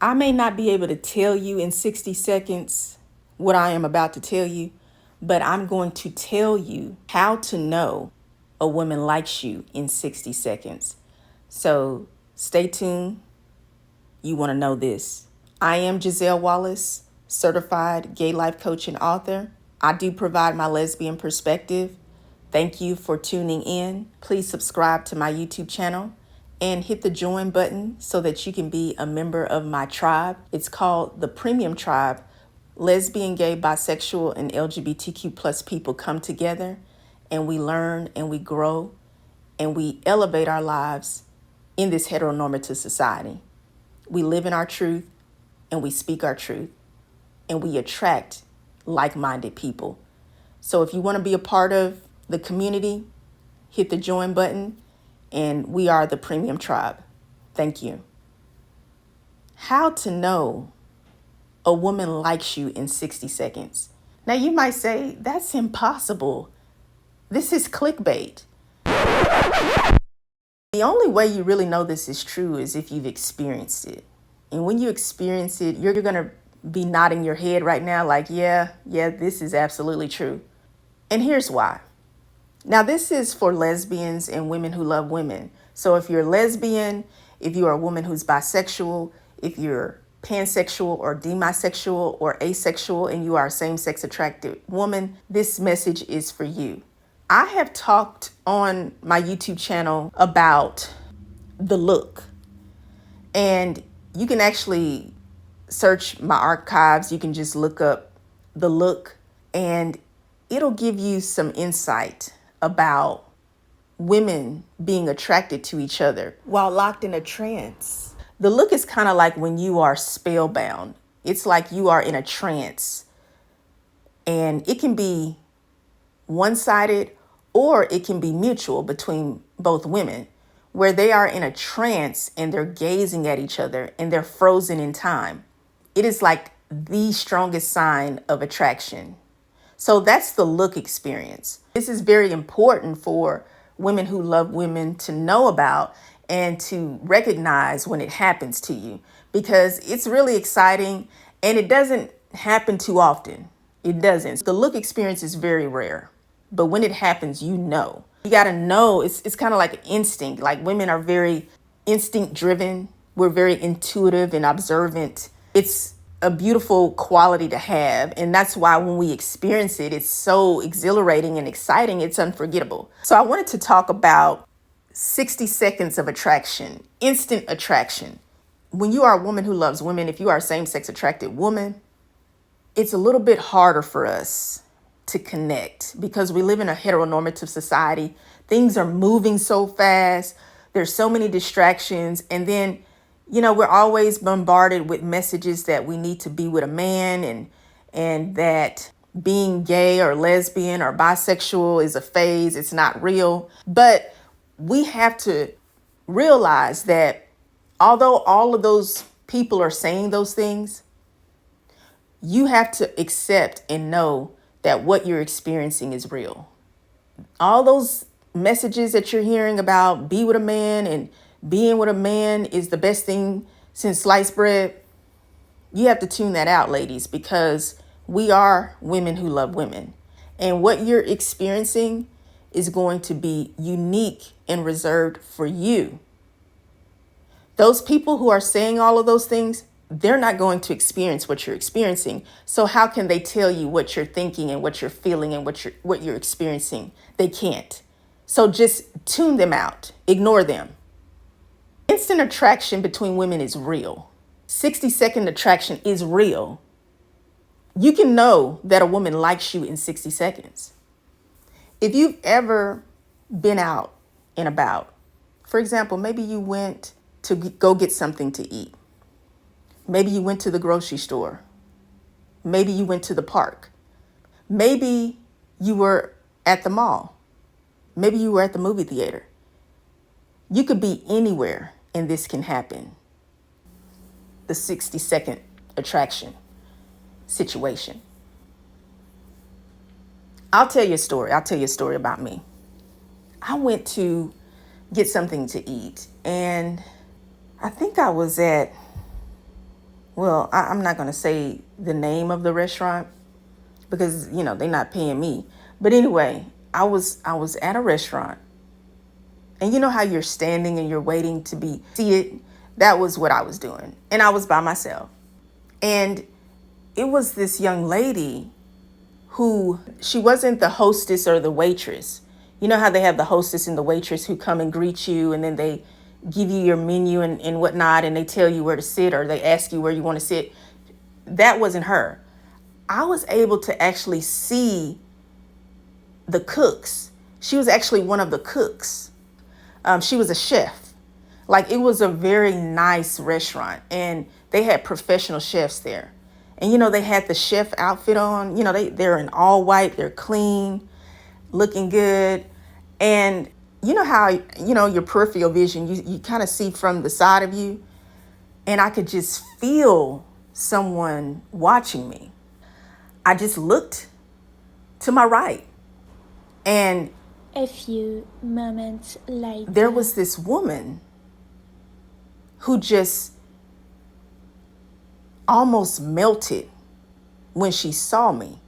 I may not be able to tell you in 60 seconds what I am about to tell you, but I'm going to tell you how to know a woman likes you in 60 seconds. So stay tuned. You want to know this. I am Giselle Wallace, certified gay life coach and author. I do provide my lesbian perspective. Thank you for tuning in. Please subscribe to my YouTube channel and hit the join button so that you can be a member of my tribe. It's called the Premium Tribe. Lesbian, gay, bisexual, and LGBTQ plus people come together and we learn and we grow and we elevate our lives in this heteronormative society. We live in our truth and we speak our truth and we attract like-minded people. So if you want to be a part of the community, hit the join button and we are the Premium Tribe. Thank you. How to know a woman likes you in 60 seconds. Now you might say, that's impossible. This is clickbait. The only way you really know this is true is if you've experienced it. And when you experience it, you're going to be nodding your head right now like, yeah, this is absolutely true. And here's why. Now, this is for lesbians and women who love women. So if you're lesbian, if you are a woman who's bisexual, if you're pansexual or demisexual or asexual, and you are a same-sex attracted woman, this message is for you. I have talked on my YouTube channel about the look, and you can actually search my archives. You can just look up the look and it'll give you some insight about women being attracted to each other while locked in a trance. The look is kind of like when you are spellbound. It's like you are in a trance, and it can be one-sided or it can be mutual between both women, where they are in a trance and they're gazing at each other and they're frozen in time. It is like the strongest sign of attraction. So that's the look experience. This is very important for women who love women to know about and to recognize when it happens to you, because it's really exciting and it doesn't happen too often. It doesn't. The look experience is very rare, but when it happens, you know. You got to know. It's kind of like instinct. Like, women are very instinct driven. We're very intuitive and observant. It's a beautiful quality to have. And that's why when we experience it, it's so exhilarating and exciting. It's unforgettable. So I wanted to talk about 60 seconds of attraction, instant attraction. When you are a woman who loves women, if you are a same-sex attracted woman, it's a little bit harder for us to connect because we live in a heteronormative society. Things are moving so fast. There's so many distractions. And then, we're always bombarded with messages that we need to be with a man and that being gay or lesbian or bisexual is a phase. It's not real. But we have to realize that although all of those people are saying those things, you have to accept and know that what you're experiencing is real. All those messages that you're hearing about be with a man and being with a man is the best thing since sliced bread, you have to tune that out, ladies, because we are women who love women. And what you're experiencing is going to be unique and reserved for you. Those people who are saying all of those things, they're not going to experience what you're experiencing. So how can they tell you what you're thinking and what you're feeling and what you're experiencing? They can't. So just tune them out. Ignore them. Instant attraction between women is real. 60-second attraction is real. You can know that a woman likes you in 60 seconds. If you've ever been out and about, for example, maybe you went to go get something to eat. Maybe you went to the grocery store. Maybe you went to the park. Maybe you were at the mall. Maybe you were at the movie theater. You could be anywhere and this can happen. The 60-second attraction situation. I'll tell you a story. I'll tell you a story about me. I went to get something to eat, and I think I was at Well, I'm not going to say the name of the restaurant because, they're not paying me. But anyway, I was at a restaurant, and you know how you're standing and you're waiting to be seated? That was what I was doing. And I was by myself. And it was this young lady who, she wasn't the hostess or the waitress. You know how they have the hostess and the waitress who come and greet you, and then they give you your menu and whatnot, and they tell you where to sit, or they ask you where you want to sit. That wasn't her. I was able to actually see the cooks. She was actually one of the cooks. She was a chef. Like, it was a very nice restaurant, and they had professional chefs there. And, they had the chef outfit on. They're in all white. They're clean, looking good. And you know how, your peripheral vision, you kind of see from the side of you. And I could just feel someone watching me. I just looked to my right. And a few moments later, there was this woman who just almost melted when she saw me.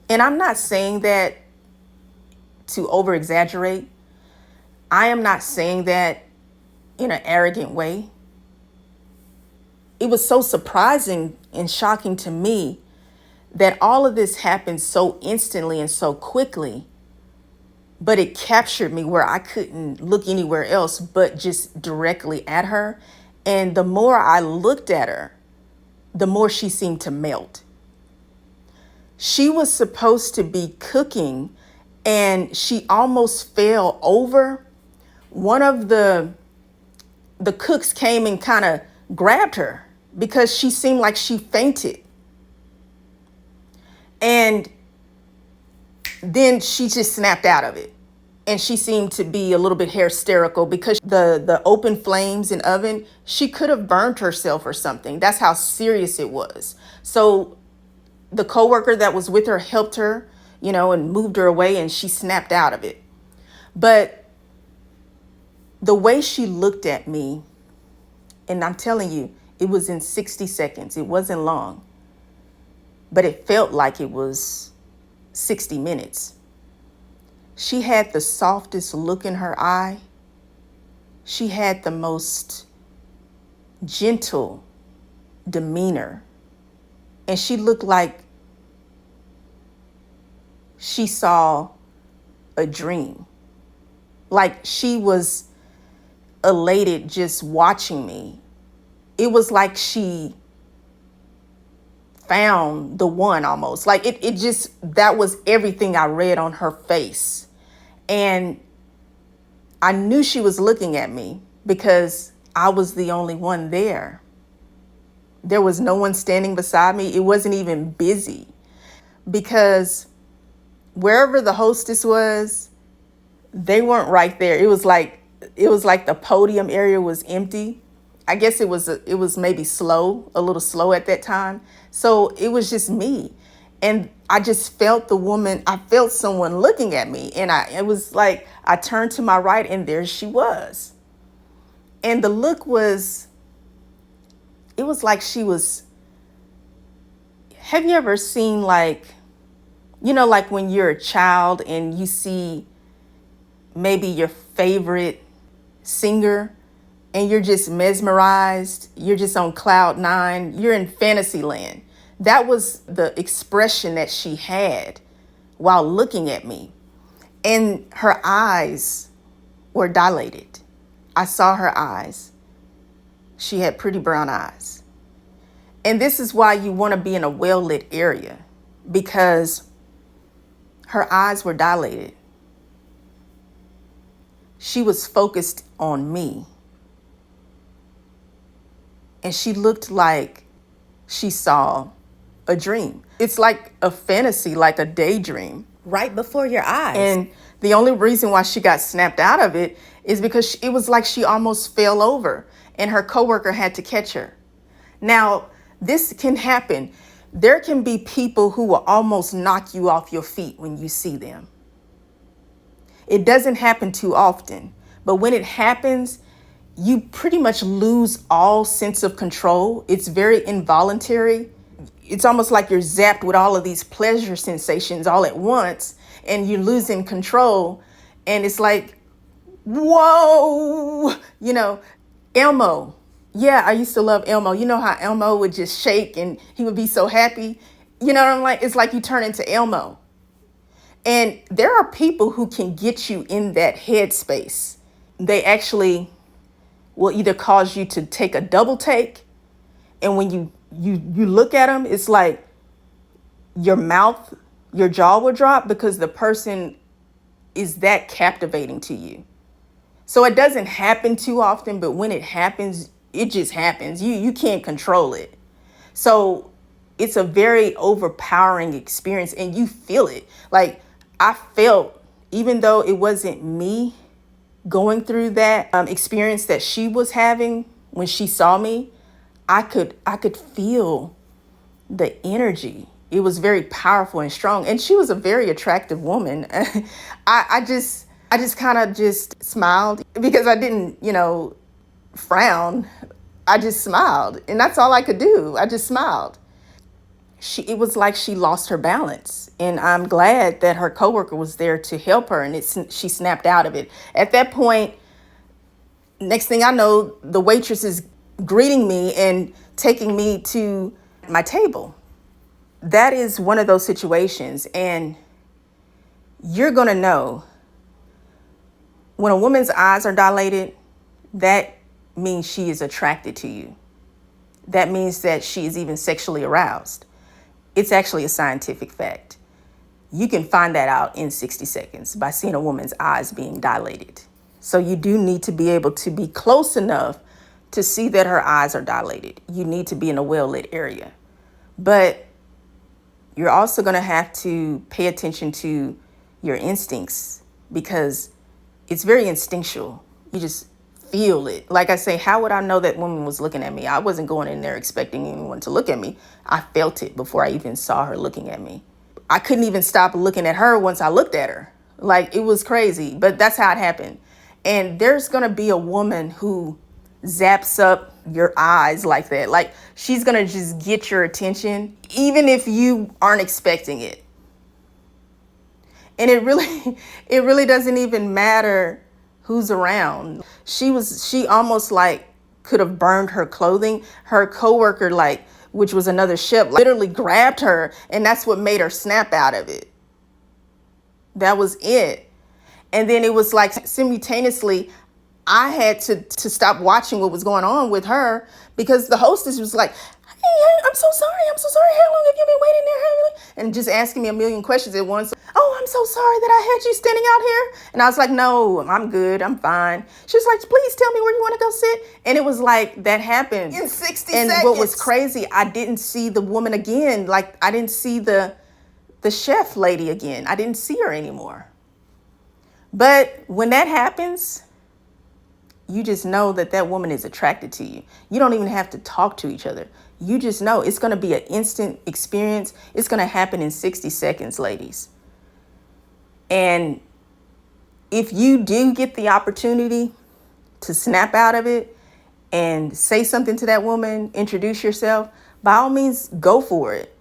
And I'm not saying that to over exaggerate. I am not saying that in an arrogant way. It was so surprising and shocking to me that all of this happened so instantly and so quickly, but it captured me where I couldn't look anywhere else but just directly at her. And the more I looked at her, the more she seemed to melt. She was supposed to be cooking, and she almost fell over. One of the cooks came and kind of grabbed her because she seemed like she fainted. And then she just snapped out of it. And she seemed to be a little bit hysterical because the open flames in oven, she could have burned herself or something. That's how serious it was. So the coworker that was with her helped her, and moved her away, and she snapped out of it. But the way she looked at me, and I'm telling you, it was in 60 seconds. It wasn't long, but it felt like it was 60 minutes. She had the softest look in her eye. She had the most gentle demeanor. And she looked like she saw a dream. Like she was elated just watching me. It was like she found the one almost. Like it just, that was everything I read on her face. And I knew she was looking at me because I was the only one there. There was no one standing beside me. It wasn't even busy because wherever the hostess was, they weren't right there. It was like the podium area was empty. I guess it was maybe a little slow at that time. So it was just me. And I just felt I felt someone looking at me. And it was like, I turned to my right and there she was. And the look was, it was like she was, have you ever seen like when you're a child and you see maybe your favorite singer and you're just mesmerized, you're just on cloud nine, you're in fantasy land. That was the expression that she had while looking at me. And her eyes were dilated. I saw her eyes. She had pretty brown eyes. And this is why you want to be in a well-lit area, because her eyes were dilated. She was focused on me. And she looked like she saw a dream. It's like a fantasy, like a daydream right before your eyes. And the only reason why she got snapped out of it is because it was like she almost fell over and her coworker had to catch her. Now, this can happen. There can be people who will almost knock you off your feet when you see them. It doesn't happen too often, but when it happens, you pretty much lose all sense of control. It's very involuntary. It's almost like you're zapped with all of these pleasure sensations all at once, and you're losing control. And it's like, whoa, Elmo. Yeah, I used to love Elmo. You know how Elmo would just shake and he would be so happy? You know what I'm like? It's like you turn into Elmo. And there are people who can get you in that headspace. They actually will either cause you to take a double take. And when you look at them, it's like your jaw will drop because the person is that captivating to you. So it doesn't happen too often, but when it happens, it just happens. You can't control it. So it's a very overpowering experience and you feel it. Like I felt, even though it wasn't me going through that experience that she was having when she saw me, I could feel the energy. It was very powerful and strong. And she was a very attractive woman. I just kind of just smiled because I didn't, frown. I just smiled. And that's all I could do. I just smiled. It was like she lost her balance. And I'm glad that her coworker was there to help her. And she snapped out of it. At that point, next thing I know, the waitress is greeting me and taking me to my table. That is one of those situations. And you're going to know when a woman's eyes are dilated, that means she is attracted to you. That means that she is even sexually aroused. It's actually a scientific fact. You can find that out in 60 seconds by seeing a woman's eyes being dilated. So you do need to be able to be close enough to see that her eyes are dilated. You need to be in a well-lit area. But you're also going to have to pay attention to your instincts because it's very instinctual. You just feel it. Like I say, how would I know that woman was looking at me? I wasn't going in there expecting anyone to look at me. I felt it before I even saw her looking at me. I couldn't even stop looking at her once I looked at her. Like it was crazy, but that's how it happened. And there's going to be a woman who zaps up your eyes like that. Like she's going to just get your attention, even if you aren't expecting it. And it really doesn't even matter who's around. She almost like could have burned her clothing. Her coworker, which was another chef, literally grabbed her, and that's what made her snap out of it. That was it. And then it was like simultaneously, I had to stop watching what was going on with her because the hostess was like, "Hey, I'm so sorry. How long have you been waiting there?" And just asking me a million questions at once. "Oh, I'm so sorry that I had you standing out here." And I was like, "No, I'm good. I'm fine." She was like, "Please tell me where you want to go sit." And it was like that happened in 60 seconds. And what was crazy, I didn't see the woman again. Like I didn't see the chef lady again. I didn't see her anymore. But when that happens, you just know that woman is attracted to you. You don't even have to talk to each other. You just know it's going to be an instant experience. It's going to happen in 60 seconds, ladies. And if you do get the opportunity to snap out of it and say something to that woman, introduce yourself, by all means, go for it.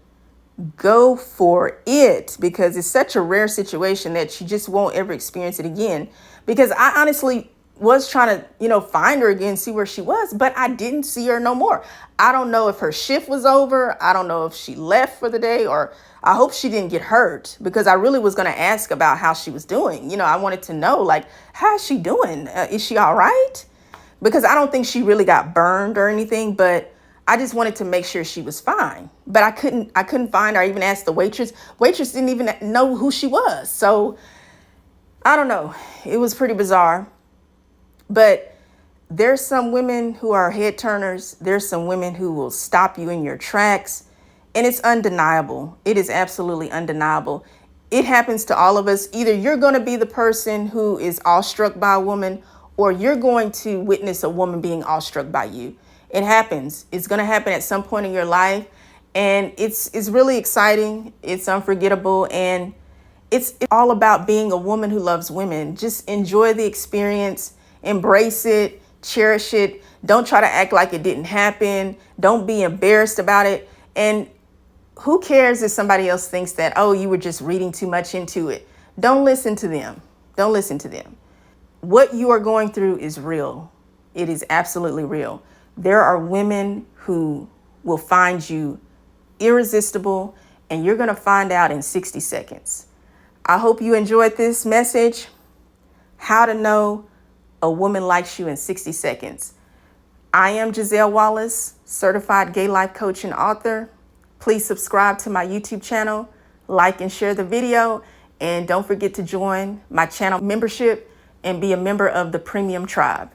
Go for it, because it's such a rare situation that you just won't ever experience it again. Because I honestly was trying to, find her again, see where she was, but I didn't see her no more. I don't know if her shift was over. I don't know if she left for the day, or I hope she didn't get hurt, because I really was going to ask about how she was doing. I wanted to know, how is she doing? Is she all right? Because I don't think she really got burned or anything, but I just wanted to make sure she was fine. But I couldn't find her. I even asked the waitress. Waitress didn't even know who she was. So I don't know. It was pretty bizarre. But there's some women who are head turners. There's some women who will stop you in your tracks. And it's undeniable. It is absolutely undeniable. It happens to all of us. Either you're going to be the person who is awestruck by a woman, or you're going to witness a woman being awestruck by you. It happens. It's going to happen at some point in your life. And it's really exciting. It's unforgettable. And it's all about being a woman who loves women. Just enjoy the experience. Embrace it. Cherish it. Don't try to act like it didn't happen. Don't be embarrassed about it. And who cares if somebody else thinks that, oh, you were just reading too much into it? Don't listen to them. Don't listen to them. What you are going through is real. It is absolutely real. There are women who will find you irresistible, and you're going to find out in 60 seconds. I hope you enjoyed this message. How to know a woman likes you in 60 seconds. I am Giselle Wallace, certified gay life coach and author. Please subscribe to my YouTube channel, like and share the video, and don't forget to join my channel membership and be a member of the Premium Tribe.